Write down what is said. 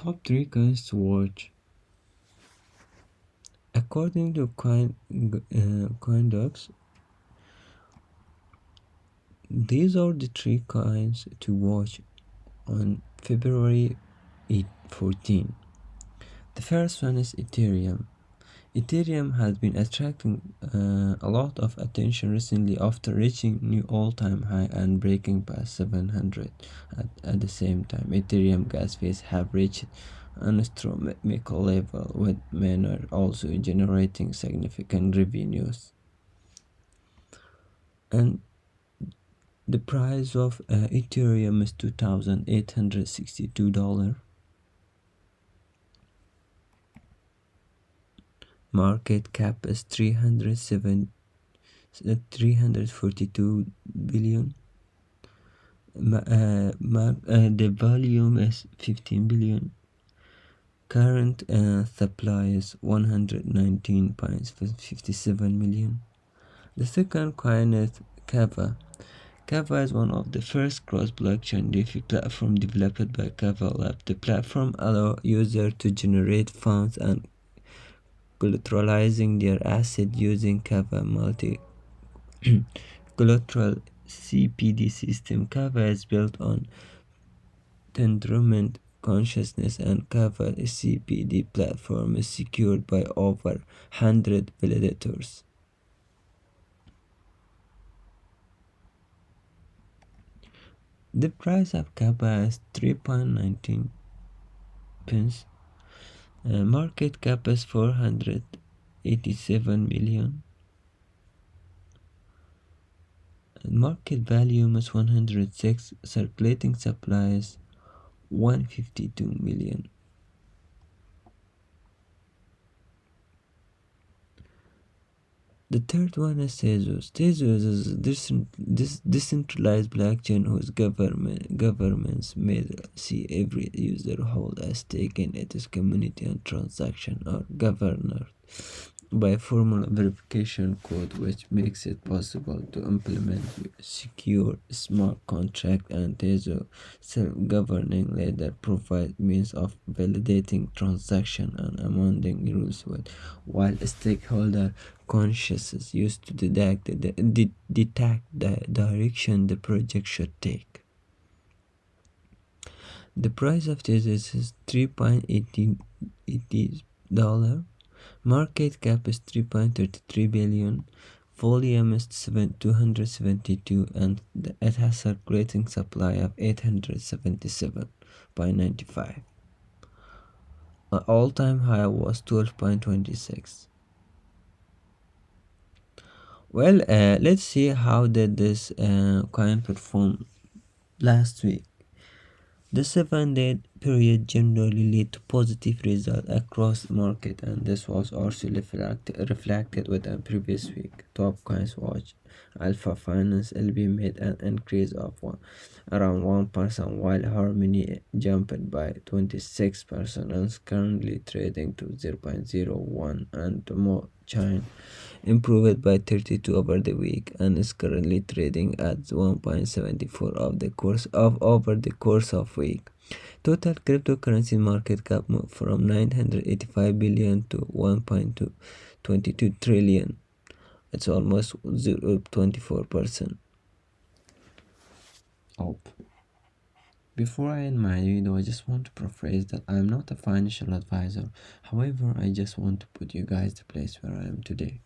Top 3 coins to watch. According to CoinDocs, these are the 3 coins to watch on February 14. The first one is Ethereum. Ethereum has been attracting a lot of attention recently after reaching new all-time high and breaking past 700 at the same time. Ethereum gas fees have reached an astronomical level, with miners also generating significant revenues. And the price of Ethereum is $2,862. Market cap is 342 billion. The volume is 15 billion. Current supply is 119.57 million. The second coin is Kava. Kava is one of the first cross-blockchain DeFi platform developed by Kava Lab. The platform allows users to generate funds and collateralizing their asset using Kava multi-collateral CPD system. Kava is built on Tendermint consciousness, and Kava CPD platform is secured by over 100 validators. The price of Kava is 3.19 pence. Market cap is 487 million. Market value is 106. Circulating supply is 152 million. The third one is Tezos. Tezos is a decentralized blockchain whose governments may see every user hold a stake in its community, and transactions are governed by formal verification code, which makes it possible to implement secure smart contract. And Tezos self-governing ladder provides means of validating transactions and amending rules while stakeholder consciousness used to detect the direction the project should take. The price of this is $3.80. Market cap is 3.33 billion. Volume is 272, and it has circulating supply of 877.95. An all-time high was 12.26. Well, let's see how did this coin perform last week. The 7-day period generally led to positive results across the market, and this was also reflected with the previous week. Top coins watch. Alpha Finance LP made an increase of around 1%, while Harmony jumped by 26% and is currently trading to 0.01, and Mochain improved by 32 over the week and is currently trading at 1.74 over the course of week. Total cryptocurrency market cap moved from 985 billion to 1.22 trillion. It's almost 0.24% up. Before I end my video, I just want to preface that I am not a financial advisor. However, I just want to put you guys the place where I am today.